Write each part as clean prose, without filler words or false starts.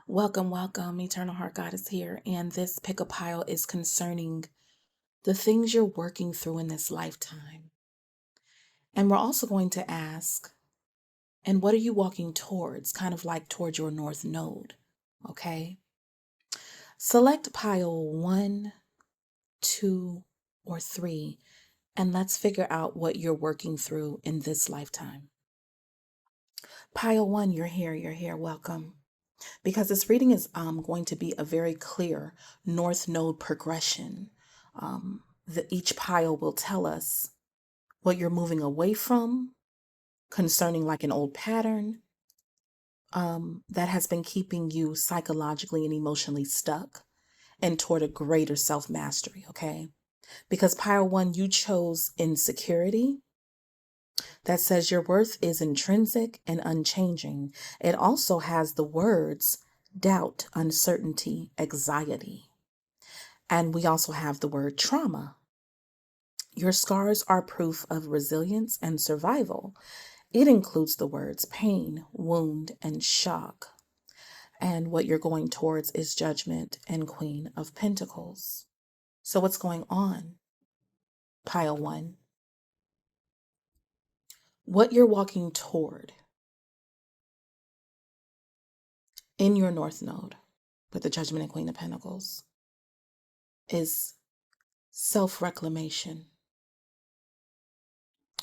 Welcome, welcome. Eternal Heart God is here. And this pick a pile is concerning the things you're working through in this lifetime. And we're also going to ask, and what are you walking towards? Kind of like towards your north node. Okay. Select pile 1, 2, or 3, and let's figure out what you're working through in this lifetime. Pile 1, you're here, you're here. Welcome. Because this reading is going to be a very clear north node progression. Each pile will tell us what you're moving away from concerning like an old pattern that has been keeping you psychologically and emotionally stuck and toward a greater self-mastery, okay? Because pile 1, you chose insecurity. That says your worth is intrinsic and unchanging. It also has the words doubt, uncertainty, anxiety. And we also have the word trauma. Your scars are proof of resilience and survival. It includes the words pain, wound, and shock. And what you're going towards is judgment and Queen of Pentacles. So what's going on? Pile 1. What you're walking toward in your North Node with the Judgment and Queen of Pentacles is self-reclamation.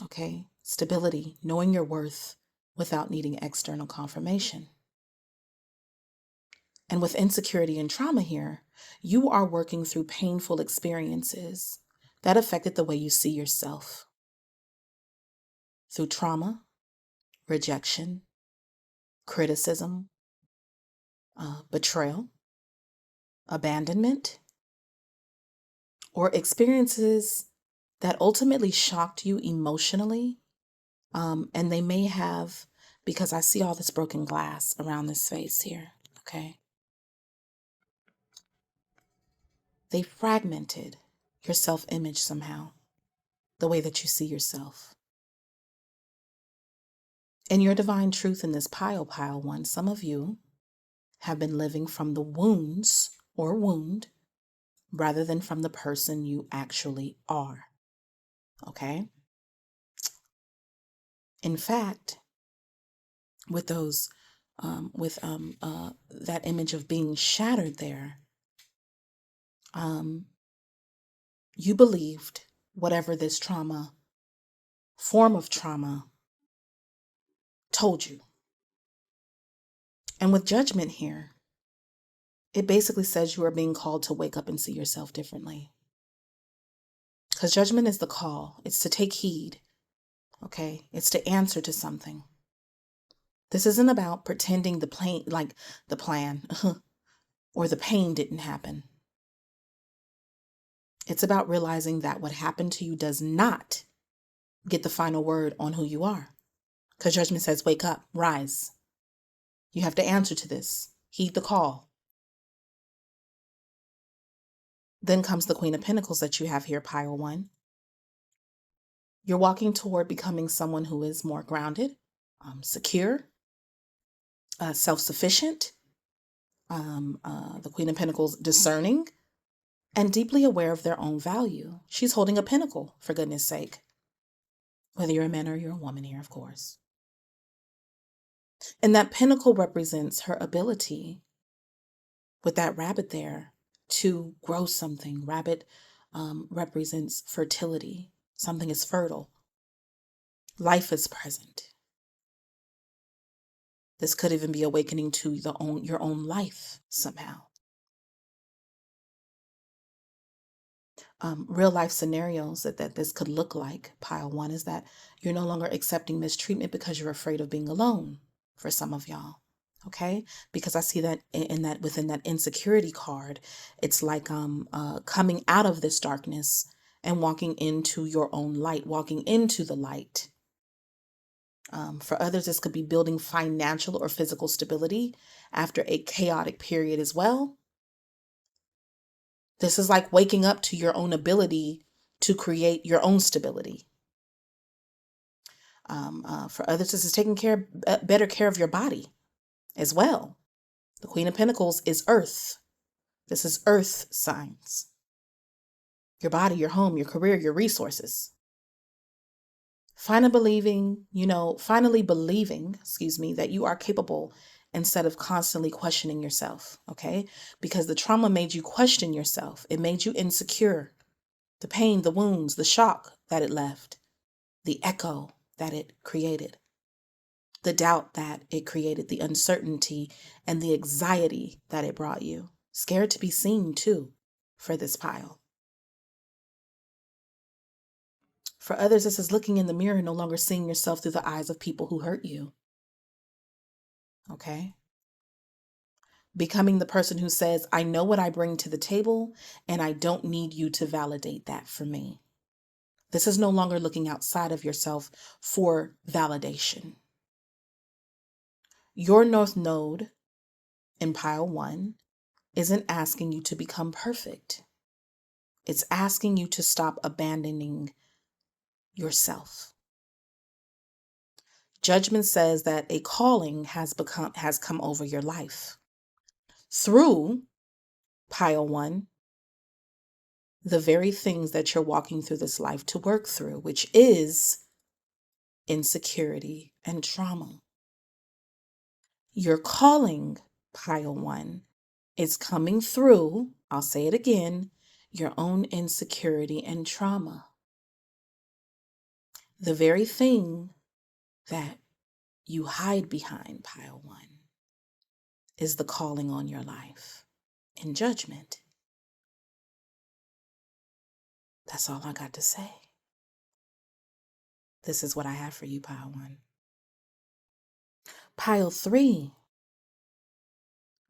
Okay? Stability, knowing your worth without needing external confirmation. And with insecurity and trauma here, you are working through painful experiences that affected the way you see yourself. Through trauma, rejection, criticism, betrayal, abandonment, or experiences that ultimately shocked you emotionally. And they may have, because I see all this broken glass around this face here, okay? They fragmented your self-image somehow, the way that you see yourself. In your divine truth in this pile 1, some of you have been living from the wounds or wound rather than from the person you actually are. Okay? In fact, with those, that image of being shattered there, you believed whatever this form of trauma told you. And with judgment here, it basically says you are being called to wake up and see yourself differently. Because judgment is the call. It's to take heed. Okay? It's to answer to something. This isn't about pretending the plan or the pain didn't happen. It's about realizing that what happened to you does not get the final word on who you are. Because judgment says, wake up, rise. You have to answer to this. Heed the call. Then comes the Queen of Pentacles that you have here, pile 1. You're walking toward becoming someone who is more grounded, secure, self-sufficient. The Queen of Pentacles discerning and deeply aware of their own value. She's holding a pinnacle, for goodness sake. Whether you're a man or you're a woman here, of course. And that pinnacle represents her ability, with that rabbit there, to grow something. Rabbit represents fertility. Something is fertile. Life is present. This could even be awakening to your own life somehow. Real life scenarios that this could look like, pile 1, is that you're no longer accepting mistreatment because you're afraid of being alone for some of y'all. Okay? Because I see that within that insecurity card, it's like coming out of this darkness and walking into your own light, walking into the light. For others, this could be building financial or physical stability after a chaotic period as well. This is like waking up to your own ability to create your own stability. For others, this is taking better care of your body as well. The Queen of Pentacles is earth. This is earth signs. Your body, your home, your career, your resources. Finally believing, that you are capable instead of constantly questioning yourself, okay? Because the trauma made you question yourself. It made you insecure. The pain, the wounds, the shock that it left, the echo that it created, the doubt that it created, the uncertainty and the anxiety that it brought you. Scared to be seen too for this pile. For others, this is looking in the mirror, no longer seeing yourself through the eyes of people who hurt you. Okay? Becoming the person who says, I know what I bring to the table, and I don't need you to validate that for me. This is no longer looking outside of yourself for validation. Your North Node in pile 1 isn't asking you to become perfect. It's asking you to stop abandoning yourself. Judgment says that a calling has come over your life. Through pile 1, the very things that you're walking through this life to work through, which is insecurity and trauma. Your calling, pile 1, is coming through, I'll say it again, your own insecurity and trauma. The very thing that you hide behind, pile 1, is the calling on your life in judgment. That's all I got to say. This is what I have for you, pile 1. Pile 3.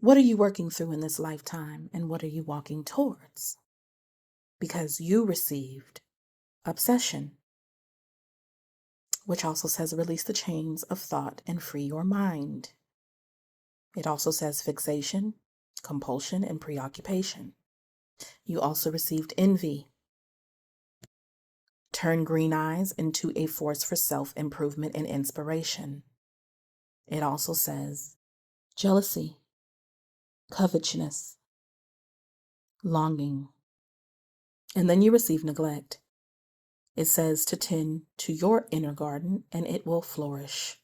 What are you working through in this lifetime, and what are you walking towards? Because you received obsession, which also says release the chains of thought and free your mind. It also says fixation, compulsion, and preoccupation. You also received envy. Turn green eyes into a force for self-improvement and inspiration. It also says jealousy, covetousness, longing. And then you receive neglect. It says to tend to your inner garden and it will flourish.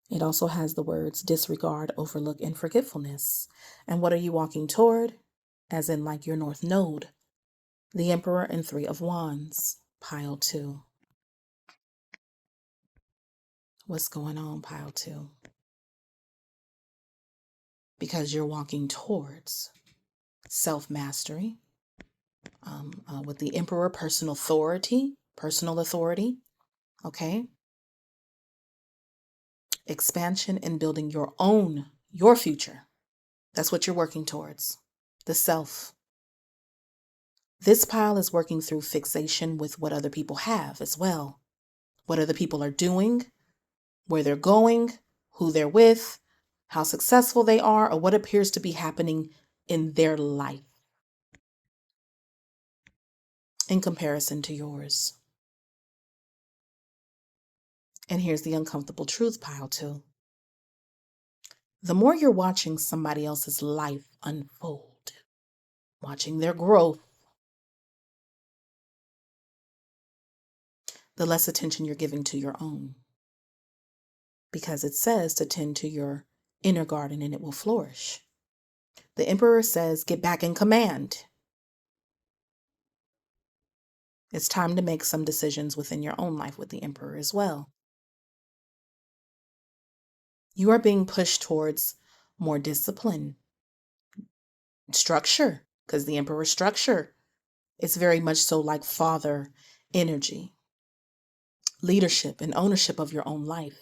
It also has the words disregard, overlook, and forgetfulness. And what are you walking toward? As in like your North Node, the Emperor and 3 of Wands, pile 2. What's going on, pile 2? Because you're walking towards self-mastery, with the Emperor, personal authority, okay? Expansion and building your future. That's what you're working towards, the self. This pile is working through fixation with what other people have as well. What other people are doing, where they're going, who they're with, how successful they are, or what appears to be happening in their life in comparison to yours. And here's the uncomfortable truth, pile 2. The more you're watching somebody else's life unfold, watching their growth, the less attention you're giving to your own. Because it says to tend to your inner garden and it will flourish. The Emperor says, get back in command. It's time to make some decisions within your own life with the Emperor as well. You are being pushed towards more discipline, structure, because the Emperor's structure is very much so like father energy, leadership and ownership of your own life.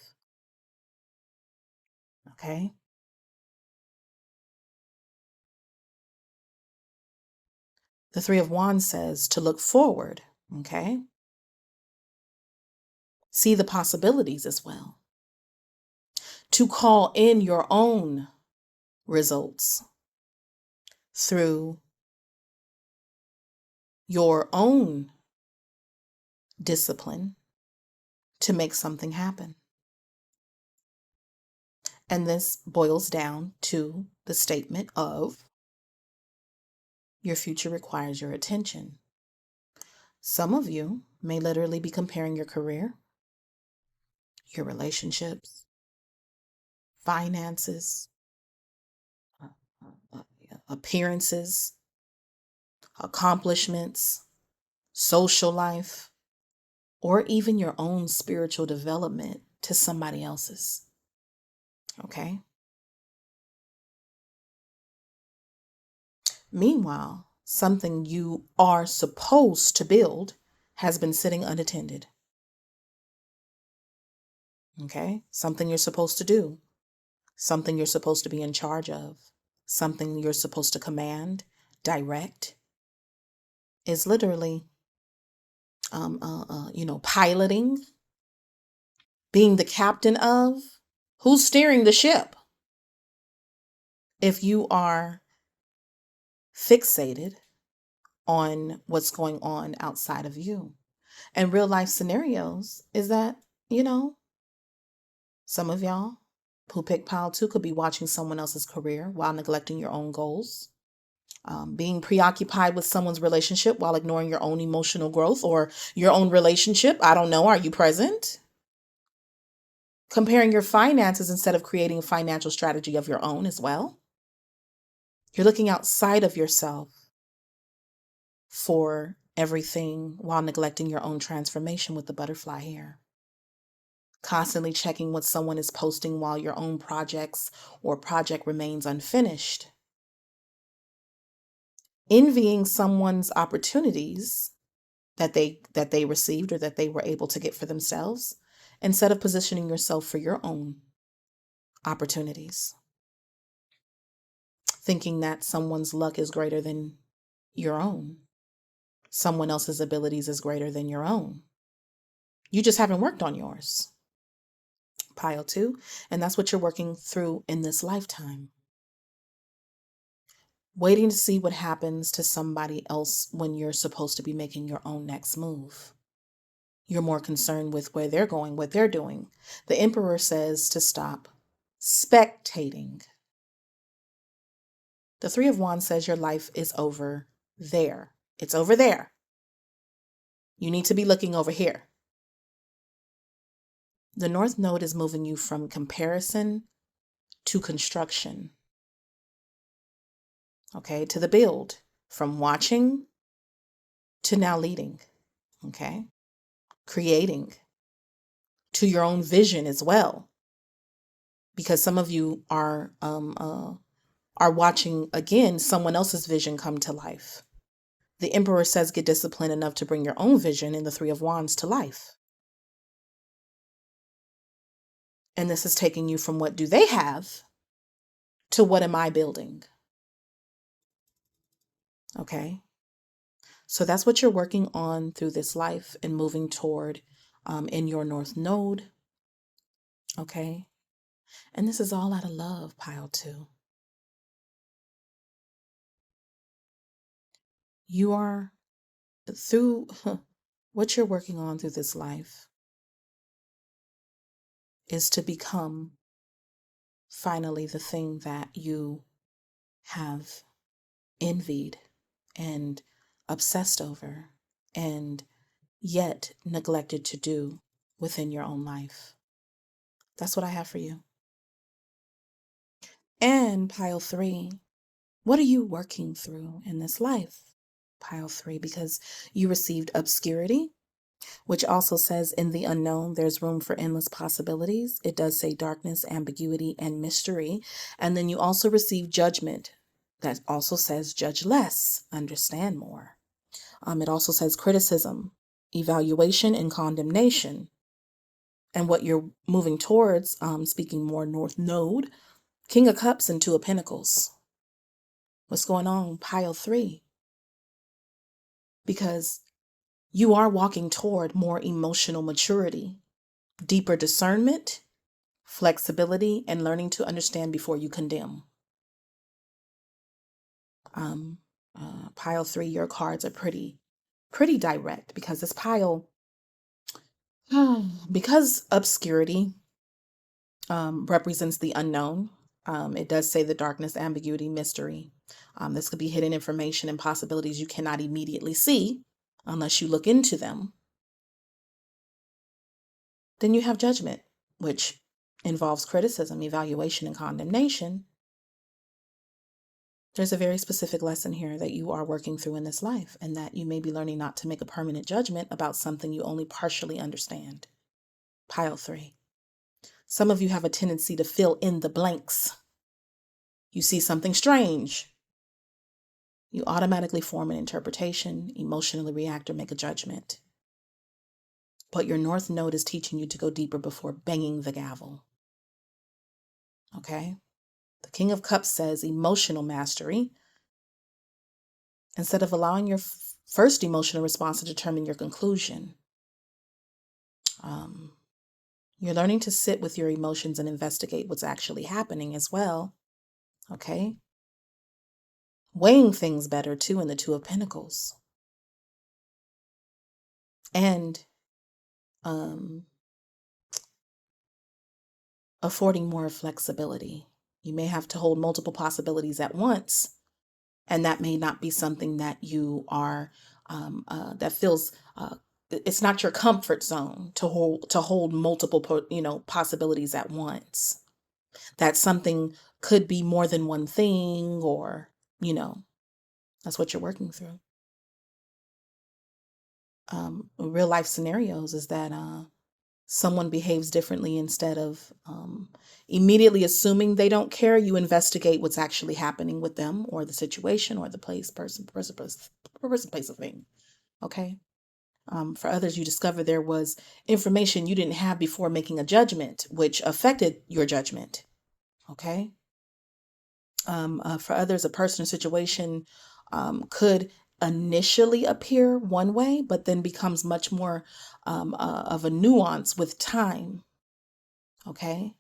Okay? The 3 of Wands says to look forward, okay? See the possibilities as well. To call in your own results through your own discipline to make something happen. And this boils down to the statement of your future requires your attention. Some of you may literally be comparing your career, your relationships, finances, uh, appearances, accomplishments, social life, or even your own spiritual development to somebody else's. Okay? Meanwhile, something you are supposed to build has been sitting unattended. Okay? Something you're supposed to do, something you're supposed to be in charge of, something you're supposed to command, direct, is literally, piloting, being the captain of. Who's steering the ship? If you are fixated on what's going on outside of you. And real life scenarios is that, some of y'all who pick pile two could be watching someone else's career while neglecting your own goals. Being preoccupied with someone's relationship while ignoring your own emotional growth or your own relationship. I don't know. Are you present? Comparing your finances instead of creating a financial strategy of your own as well. You're looking outside of yourself for everything while neglecting your own transformation with the butterfly hair. Constantly checking what someone is posting while your own project remains unfinished. Envying someone's opportunities that they received or that they were able to get for themselves instead of positioning yourself for your own opportunities. Thinking that someone's luck is greater than your own. Someone else's abilities is greater than your own. You just haven't worked on yours. Pile two, and that's what you're working through in this lifetime. Waiting to see what happens to somebody else when you're supposed to be making your own next move. You're more concerned with where they're going, what they're doing. The Emperor says to stop spectating. The Three of Wands says your life is over there. It's over there. You need to be looking over here. The North Node is moving you from comparison to construction. Okay, to the build. From watching to now leading. Okay, creating to your own vision as well. Because some of you are watching again someone else's vision come to life. The Emperor says get disciplined enough to bring your own vision in the Three of Wands to life. And this is taking you from what do they have to what am I building? Okay. So that's what you're working on through this life and moving toward in your North Node. Okay. And this is all out of love, pile two. You are through what you're working on through this life is to become finally the thing that you have envied and obsessed over and yet neglected to do within your own life. That's what I have for you. And pile three, what are you working through in this life? Pile three, because you received obscurity, which also says in the unknown, there's room for endless possibilities. It does say darkness, ambiguity, and mystery. And then you also receive judgment. That also says judge less, understand more. It also says criticism, evaluation, and condemnation. And what you're moving towards, speaking more North Node, King of Cups and Two of Pentacles. What's going on? Pile three. Because you are walking toward more emotional maturity, deeper discernment, flexibility, and learning to understand before you condemn. Pile three, your cards are pretty direct because this pile, because obscurity represents the unknown, It does say the darkness, ambiguity, mystery. This could be hidden information and possibilities you cannot immediately see unless you look into them. Then you have judgment, which involves criticism, evaluation, and condemnation. There's a very specific lesson here that you are working through in this life, and that you may be learning not to make a permanent judgment about something you only partially understand. Pile 3. Some of you have a tendency to fill in the blanks. You see something strange, you automatically form an interpretation, emotionally react, or make a judgment. But your North Node is teaching you to go deeper before banging the gavel. Okay? The King of Cups says emotional mastery. Instead of allowing your first emotional response to determine your conclusion, you're learning to sit with your emotions and investigate what's actually happening as well. Okay? Weighing things better too in the Two of Pentacles. And affording more flexibility. You may have to hold multiple possibilities at once, and that may not be something that you are that feels it's not your comfort zone to hold multiple possibilities at once. That something could be more than one thing, or that's what you're working through. Real life scenarios is that someone behaves differently. Instead of immediately assuming they don't care, you investigate what's actually happening with them, or the situation, or the place, person, place, of thing. Okay. For others, you discover there was information you didn't have before making a judgment, which affected your judgment. Okay. For others, a person or situation could initially appear one way, but then becomes much more of a nuance with time. Okay.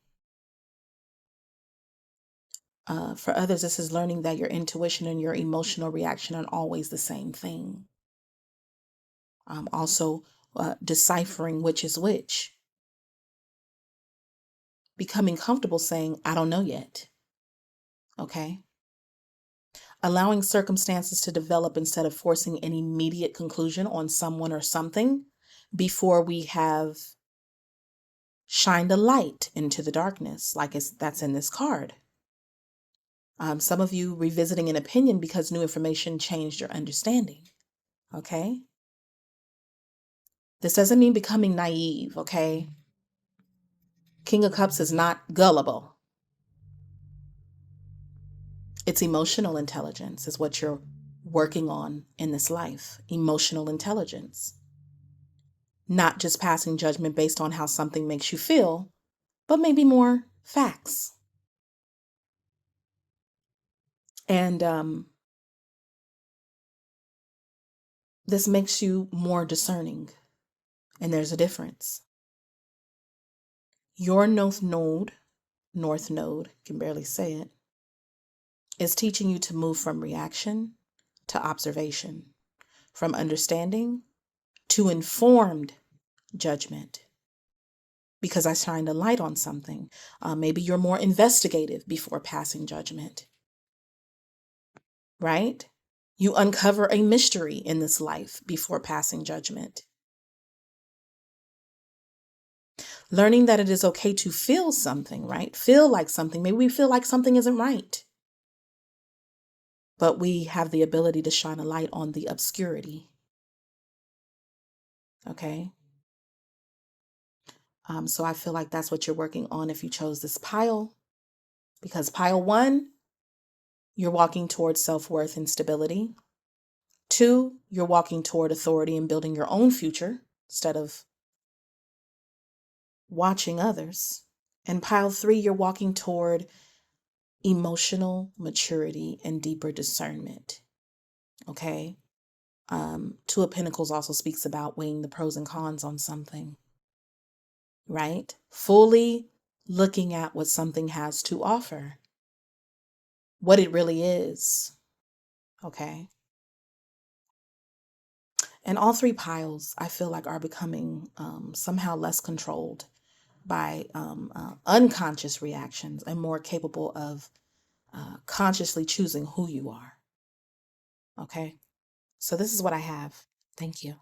For others, this is learning that your intuition and your emotional reaction are always the same thing. Also, deciphering which is which. Becoming comfortable saying, I don't know yet. Okay. Allowing circumstances to develop instead of forcing an immediate conclusion on someone or something before we have shined a light into the darkness, like that's in this card. Some of you revisiting an opinion because new information changed your understanding. Okay. This doesn't mean becoming naive. Okay. King of Cups is not gullible. It's emotional intelligence is what you're working on in this life. Emotional intelligence. Not just passing judgment based on how something makes you feel, but maybe more facts. And this makes you more discerning. And there's a difference. Your North Node, can barely say it, is teaching you to move from reaction to observation, from understanding to informed judgment. Because I shined a light on something. Maybe you're more investigative before passing judgment. Right? You uncover a mystery in this life before passing judgment. Learning that it is okay to feel something, right? Feel like something. Maybe we feel like something isn't right. But we have the ability to shine a light on the obscurity. Okay? So I feel like that's what you're working on if you chose this pile. Because pile 1, you're walking towards self-worth and stability. 2, you're walking toward authority and building your own future instead of watching others. And pile 3, you're walking toward emotional maturity and deeper discernment. Okay. Two of Pentacles also speaks about weighing the pros and cons on something, right? Fully looking at what something has to offer, what it really is. Okay. And all 3 piles, I feel like, are becoming somehow less controlled. by unconscious reactions and more capable of consciously choosing who you are. Okay. So this is what I have. Thank you.